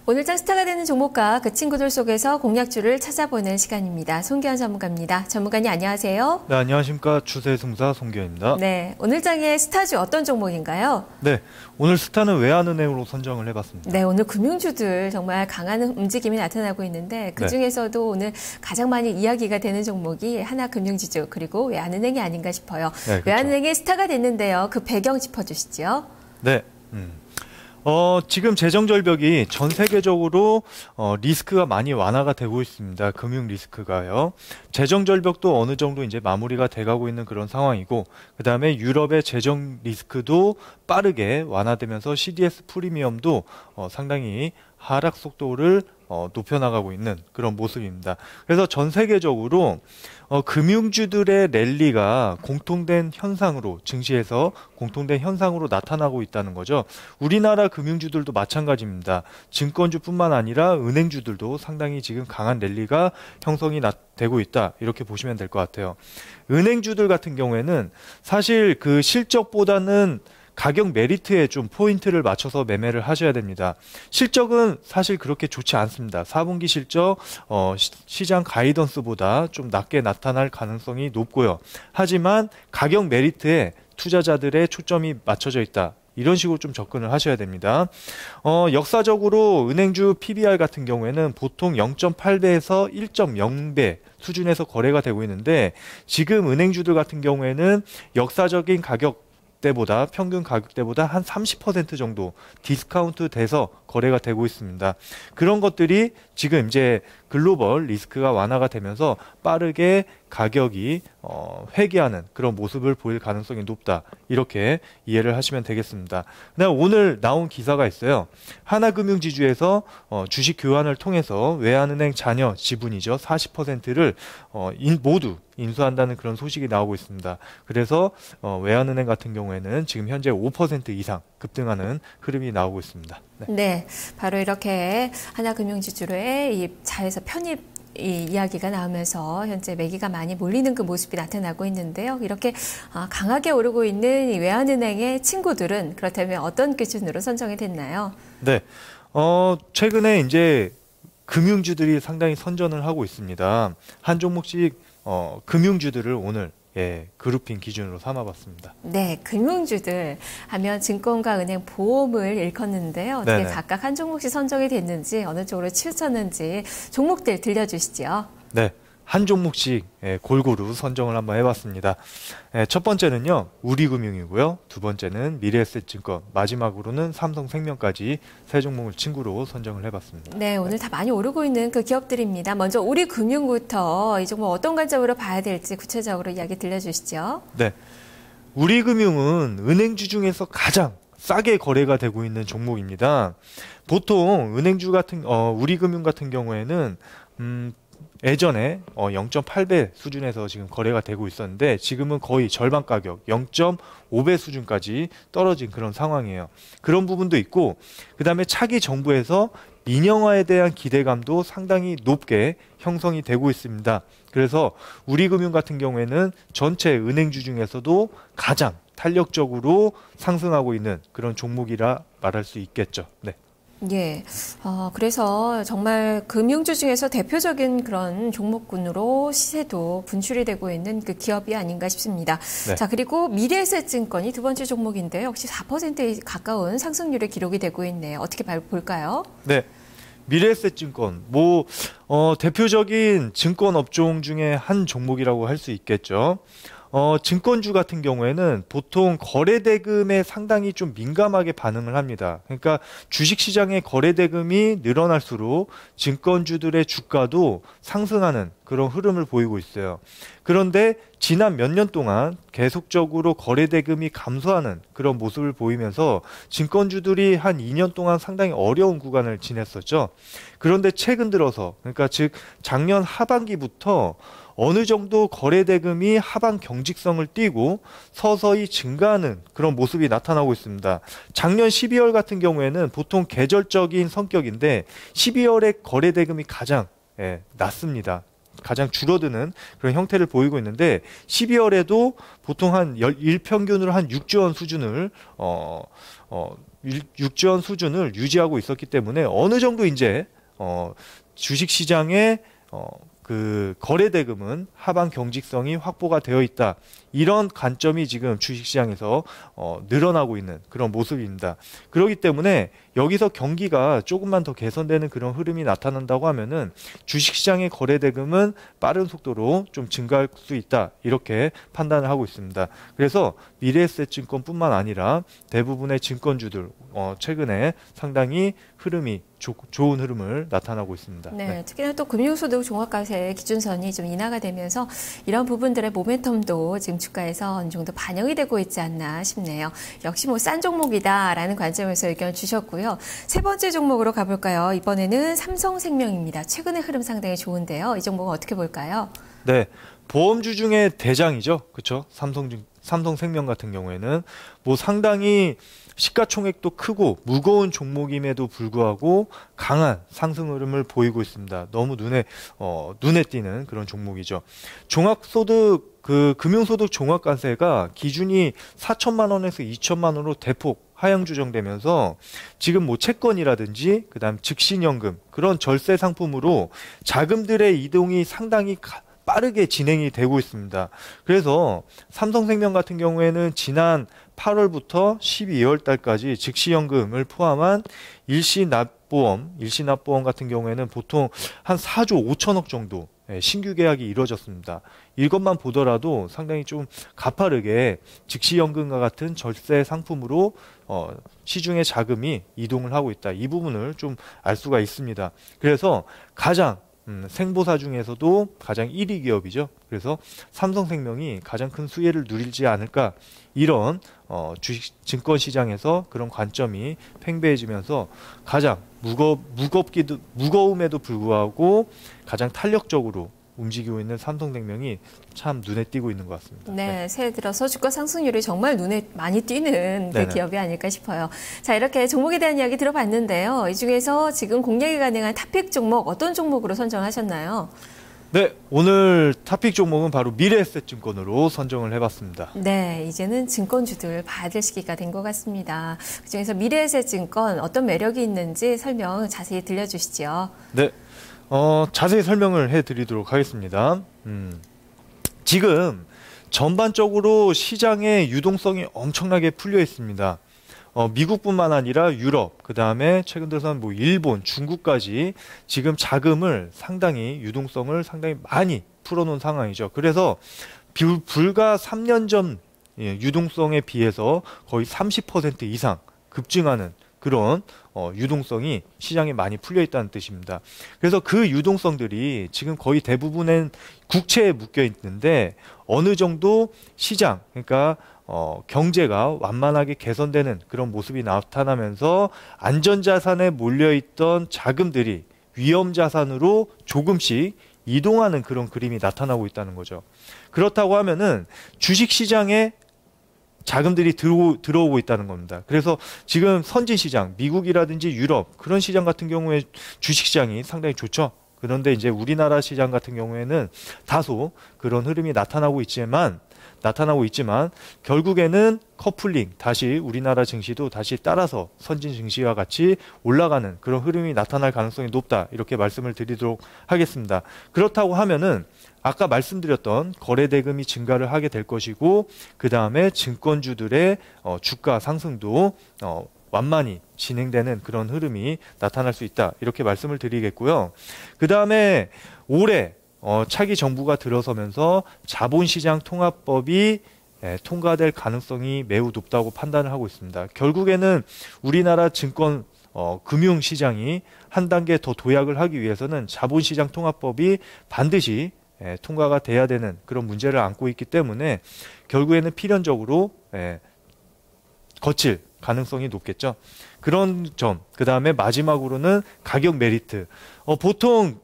오늘장 스타가 되는 종목과 그 친구들 속에서 공략주를 찾아보는 시간입니다. 송기현 전문가입니다. 전문가님 안녕하세요. 네, 안녕하십니까. 추세승사 송기현입니다. 네, 오늘장의 스타주 어떤 종목인가요? 네, 오늘 스타는 외환은행으로 선정을 해봤습니다. 네, 오늘 금융주들 정말 강한 움직임이 나타나고 있는데 그중에서도 오늘 가장 많이 이야기가 되는 종목이 하나금융지주 그리고 외환은행이 아닌가 싶어요. 네, 그렇죠. 외환은행의 스타가 됐는데요. 그 배경 짚어주시죠. 네. 지금 재정절벽이 전 세계적으로 리스크가 많이 완화가 되고 있습니다. 금융 리스크가요. 재정절벽도 어느 정도 이제 마무리가 돼가고 있는 그런 상황이고, 그 다음에 유럽의 재정 리스크도 빠르게 완화되면서 CDS 프리미엄도 상당히 하락 속도를 높여나가고 있는 그런 모습입니다. 그래서 전 세계적으로 금융주들의 랠리가 공통된 현상으로, 증시에서 공통된 현상으로 나타나고 있다는 거죠. 우리나라 금융주들도 마찬가지입니다. 증권주뿐만 아니라 은행주들도 상당히 지금 강한 랠리가 형성이 되고 있다, 이렇게 보시면 될 것 같아요. 은행주들 같은 경우에는 사실 그 실적보다는 가격 메리트에 좀 포인트를 맞춰서 매매를 하셔야 됩니다. 실적은 사실 그렇게 좋지 않습니다. 4분기 실적 시장 가이던스보다 좀 낮게 나타날 가능성이 높고요. 하지만 가격 메리트에 투자자들의 초점이 맞춰져 있다, 이런 식으로 좀 접근을 하셔야 됩니다. 역사적으로 은행주 PBR 같은 경우에는 보통 0.8배에서 1.0배 수준에서 거래가 되고 있는데, 지금 은행주들 같은 경우에는 역사적인 가격 때보다, 평균 가격대보다 한 30% 정도 디스카운트 돼서 거래가 되고 있습니다. 그런 것들이 지금 이제 글로벌 리스크가 완화가 되면서 빠르게 가격이 회귀하는 그런 모습을 보일 가능성이 높다, 이렇게 이해를 하시면 되겠습니다. 그다음 오늘 나온 기사가 있어요. 하나금융지주에서 주식 교환을 통해서 외환은행 잔여 지분이죠, 40%를 모두 인수한다는 그런 소식이 나오고 있습니다. 그래서 외환은행 같은 경우에는 지금 현재 5% 이상 급등하는 흐름이 나오고 있습니다. 네, 바로 이렇게 하나금융지주로의 이 자회사 편입 이야기가 나오면서 현재 매기가 많이 몰리는 그 모습이 나타나고 있는데요. 이렇게 강하게 오르고 있는 이 외환은행의 친구들은 그렇다면 어떤 기준으로 선정이 됐나요? 네, 최근에 이제 금융주들이 상당히 선전을 하고 있습니다. 한 종목씩 금융주들을 오늘 그룹핑 기준으로 삼아봤습니다. 네, 금융주들 하면 증권과 은행, 보험을 일컫는데요. 어떻게 각각 한 종목씩 선정이 됐는지, 어느 쪽으로 치우쳤는지 종목들 들려주시죠. 네, 한 종목씩 골고루 선정을 한번 해봤습니다. 첫 번째는요, 우리금융이고요. 두 번째는 미래에셋증권, 마지막으로는 삼성생명까지 세 종목을 친구로 선정을 해봤습니다. 네, 오늘 다 많이 오르고 있는 그 기업들입니다. 먼저 우리금융부터 이 종목 어떤 관점으로 봐야 될지 구체적으로 이야기 들려주시죠. 네, 우리금융은 은행주 중에서 가장 싸게 거래가 되고 있는 종목입니다. 보통 은행주 같은 우리금융 같은 경우에는 예전에 0.8배 수준에서 지금 거래가 되고 있었는데, 지금은 거의 절반 가격 0.5배 수준까지 떨어진 그런 상황이에요. 그런 부분도 있고, 그 다음에 차기 정부에서 민영화에 대한 기대감도 상당히 높게 형성이 되고 있습니다. 그래서 우리금융 같은 경우에는 전체 은행주 중에서도 가장 탄력적으로 상승하고 있는 그런 종목이라 말할 수 있겠죠. 네. 예, 그래서 정말 금융주 중에서 대표적인 그런 종목군으로 시세도 분출이 되고 있는 그 기업이 아닌가 싶습니다. 네. 자, 그리고 미래에셋증권이 두 번째 종목인데요. 역시 4%에 가까운 상승률의 기록이 되고 있네요. 어떻게 볼까요? 네. 미래에셋증권, 대표적인 증권 업종 중에 한 종목이라고 할 수 있겠죠. 증권주 같은 경우에는 보통 거래대금에 상당히 좀 민감하게 반응을 합니다. 그러니까 주식시장의 거래대금이 늘어날수록 증권주들의 주가도 상승하는 그런 흐름을 보이고 있어요. 그런데 지난 몇 년 동안 계속적으로 거래대금이 감소하는 그런 모습을 보이면서 증권주들이 한 2년 동안 상당히 어려운 구간을 지냈었죠. 그런데 최근 들어서, 그러니까 즉 작년 하반기부터 어느 정도 거래대금이 하반 경직성을 띠고 서서히 증가하는 그런 모습이 나타나고 있습니다. 작년 12월 같은 경우에는 보통 계절적인 성격인데 12월에 거래대금이 가장 낮습니다. 가장 줄어드는 그런 형태를 보이고 있는데, 12월에도 보통 한 일평균으로 한 6조 원 수준을 육지원 수준을 유지하고 있었기 때문에 어느 정도 이제 주식시장의 그 거래 대금은 하방 경직성이 확보가 되어 있다. 이런 관점이 지금 주식시장에서 늘어나고 있는 그런 모습입니다. 그렇기 때문에 여기서 경기가 조금만 더 개선되는 그런 흐름이 나타난다고 하면은 주식시장의 거래 대금은 빠른 속도로 좀 증가할 수 있다. 이렇게 판단을 하고 있습니다. 그래서 미래에셋증권뿐만 아니라 대부분의 증권주들 최근에 상당히 흐름이 좋은 흐름을 나타나고 있습니다. 네, 특히나 또 금융소득 종합과세 기준선이 좀 인하가 되면서 이런 부분들의 모멘텀도 지금 주가에서 어느 정도 반영이 되고 있지 않나 싶네요. 역시 뭐 싼 종목이다라는 관점에서 의견 주셨고요. 세 번째 종목으로 가볼까요? 이번에는 삼성생명입니다. 최근의 흐름 상당히 좋은데요. 이 종목은 어떻게 볼까요? 네, 보험주 중에 대장이죠. 그렇죠? 삼성생명 같은 경우에는 뭐 상당히 시가총액도 크고 무거운 종목임에도 불구하고 강한 상승 흐름을 보이고 있습니다. 너무 눈에 띄는 그런 종목이죠. 종합소득 금융소득 종합관세가 기준이 4천만 원에서 2천만 원으로 대폭 하향 조정되면서 지금 뭐 채권이라든지 그다음 즉신연금 그런 절세 상품으로 자금들의 이동이 상당히 빠르게 진행이 되고 있습니다. 그래서 삼성생명 같은 경우에는 지난 8월부터 12월 달까지 즉시연금을 포함한 일시납보험 같은 경우에는 보통 한 4조 5천억 정도 신규 계약이 이루어졌습니다. 이것만 보더라도 상당히 좀 가파르게 즉시연금과 같은 절세 상품으로 시중의 자금이 이동을 하고 있다. 이 부분을 좀 알 수가 있습니다. 그래서 가장 생보사 중에서도 가장 1위 기업이죠. 그래서 삼성생명이 가장 큰 수혜를 누리지 않을까 이런 주식 증권 시장에서 그런 관점이 팽배해지면서 가장 무거움에도 불구하고 가장 탄력적으로 움직이고 있는 삼성생명이 참 눈에 띄고 있는 것 같습니다. 네, 새해 들어서 주가 상승률이 정말 눈에 많이 띄는 그 기업이 아닐까 싶어요. 자, 이렇게 종목에 대한 이야기 들어봤는데요. 이 중에서 지금 공략이 가능한 탑픽 종목 어떤 종목으로 선정하셨나요? 네, 오늘 탑픽 종목은 바로 미래에셋증권으로 선정을 해봤습니다. 네, 이제는 증권주들 받을 시기가 된 것 같습니다. 그중에서 미래에셋증권 어떤 매력이 있는지 설명 자세히 들려주시죠. 네. 자세히 설명을 해드리도록 하겠습니다. 지금 전반적으로 시장의 유동성이 엄청나게 풀려 있습니다. 미국뿐만 아니라 유럽, 그 다음에 최근 들어서는 뭐 일본, 중국까지 지금 자금을 유동성을 상당히 많이 풀어놓은 상황이죠. 그래서 불과 3년 전 유동성에 비해서 거의 30% 이상 급증하는 그런 유동성이 시장에 많이 풀려 있다는 뜻입니다. 그래서 그 유동성들이 지금 거의 대부분은 국채에 묶여 있는데 어느 정도 시장, 그러니까 경제가 완만하게 개선되는 그런 모습이 나타나면서 안전자산에 몰려있던 자금들이 위험자산으로 조금씩 이동하는 그런 그림이 나타나고 있다는 거죠. 그렇다고 하면은 주식시장에 자금들이 들어오고 있다는 겁니다. 그래서 지금 선진시장, 미국이라든지 유럽 그런 시장 같은 경우에 주식시장이 상당히 좋죠. 그런데 이제 우리나라 시장 같은 경우에는 다소 그런 흐름이 나타나고 있지만 결국에는 커플링, 다시 우리나라 증시도 다시 따라서 선진 증시와 같이 올라가는 그런 흐름이 나타날 가능성이 높다. 이렇게 말씀을 드리도록 하겠습니다. 그렇다고 하면은 아까 말씀드렸던 거래 대금이 증가를 하게 될 것이고 그 다음에 증권주들의 주가 상승도 완만히 진행되는 그런 흐름이 나타날 수 있다. 이렇게 말씀을 드리겠고요. 그 다음에 올해 차기 정부가 들어서면서 자본시장 통합법이 통과될 가능성이 매우 높다고 판단을 하고 있습니다. 결국에는 우리나라 증권 금융시장이 한 단계 더 도약을 하기 위해서는 자본시장 통합법이 반드시 통과가 돼야 되는 그런 문제를 안고 있기 때문에 결국에는 필연적으로 거칠 가능성이 높겠죠. 그런 점, 그 다음에 마지막으로는 가격 메리트. 보통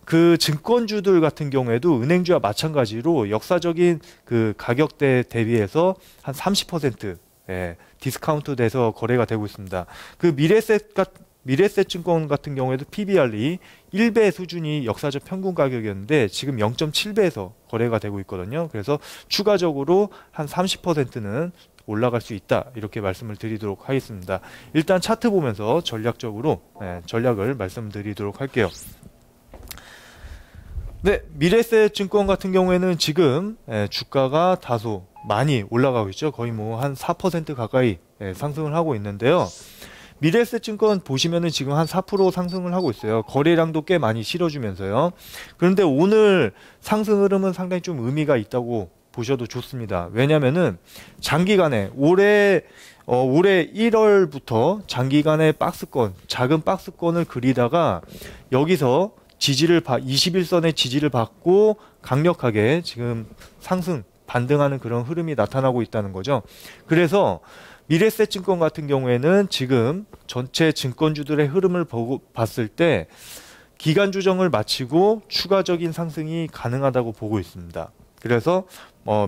그 증권주들 같은 경우에도 은행주와 마찬가지로 역사적인 그 가격대 대비해서 한 30% 디스카운트 돼서 거래가 되고 있습니다. 그 미래에셋증권 같은 경우에도 PBR이 1배 수준이 역사적 평균 가격이었는데 지금 0.7배에서 거래가 되고 있거든요. 그래서 추가적으로 한 30%는 올라갈 수 있다. 이렇게 말씀을 드리도록 하겠습니다. 일단 차트 보면서 전략적으로 전략을 말씀드리도록 할게요. 네, 미래에셋증권 같은 경우에는 지금 주가가 다소 많이 올라가고 있죠. 거의 뭐 한 4% 가까이 상승을 하고 있는데요. 미래에셋증권 보시면은 지금 한 4% 상승을 하고 있어요. 거래량도 꽤 많이 실어주면서요. 그런데 오늘 상승 흐름은 상당히 좀 의미가 있다고 보셔도 좋습니다. 왜냐면은 장기간에 올해 1월부터 장기간의 박스권, 작은 박스권을 그리다가 여기서 21선의 지지를 받고 강력하게 지금 상승, 반등하는 그런 흐름이 나타나고 있다는 거죠. 그래서 미래에셋증권 같은 경우에는 지금 전체 증권주들의 흐름을 봤을 때 기간 조정을 마치고 추가적인 상승이 가능하다고 보고 있습니다. 그래서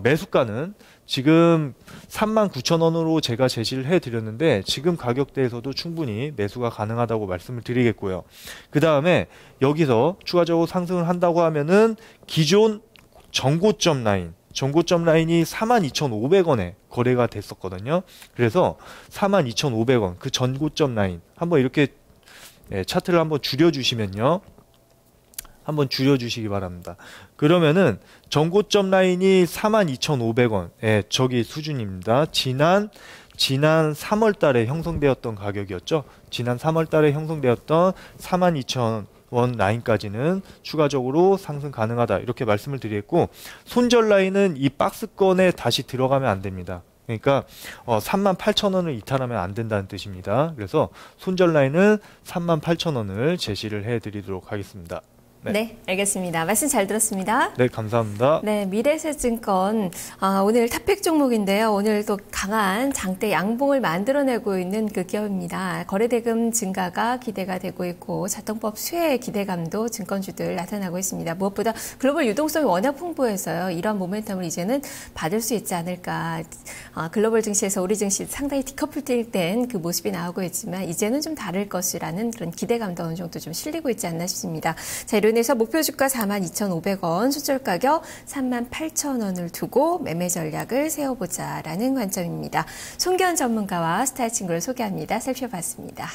매수가는 지금 39,000원으로 제가 제시를 해드렸는데 지금 가격대에서도 충분히 매수가 가능하다고 말씀을 드리겠고요. 그 다음에 여기서 추가적으로 상승을 한다고 하면은 기존 전고점 라인이 42,500원에 거래가 됐었거든요. 그래서 42,500원 그 전고점 라인 한번 이렇게 차트를 한번 줄여주시면요. 한번 줄여주시기 바랍니다. 그러면은 전고점 라인이 42,500원, 저기 수준입니다. 지난 3월 달에 형성되었던 가격이었죠. 지난 3월 달에 형성되었던 42,000원 라인까지는 추가적으로 상승 가능하다. 이렇게 말씀을 드리겠고, 손절 라인은 이 박스권에 다시 들어가면 안 됩니다. 그러니까 38,000원을 이탈하면 안 된다는 뜻입니다. 그래서 손절 라인은 38,000원을 제시를 해드리도록 하겠습니다. 네, 알겠습니다. 말씀 잘 들었습니다. 네, 감사합니다. 네, 미래에셋증권 오늘 탑픽 종목인데요. 오늘 또 강한 장대 양봉을 만들어내고 있는 그 기업입니다. 거래대금 증가가 기대가 되고 있고 자통법 수혜 기대감도 증권주들 나타나고 있습니다. 무엇보다 글로벌 유동성이 워낙 풍부해서요. 이런 모멘텀을 이제는 받을 수 있지 않을까. 글로벌 증시에서 우리 증시 상당히 디커플된 그 모습이 나오고 있지만 이제는 좀 다를 것이라는 그런 기대감도 어느 정도 좀 실리고 있지 않나 싶습니다. 자, 이론에서 목표 주가 42,500원, 손절 가격 38,000원을 두고 매매 전략을 세워보자라는 관점입니다. 송기현 전문가와 스타일 친구를 소개합니다. 살펴봤습니다.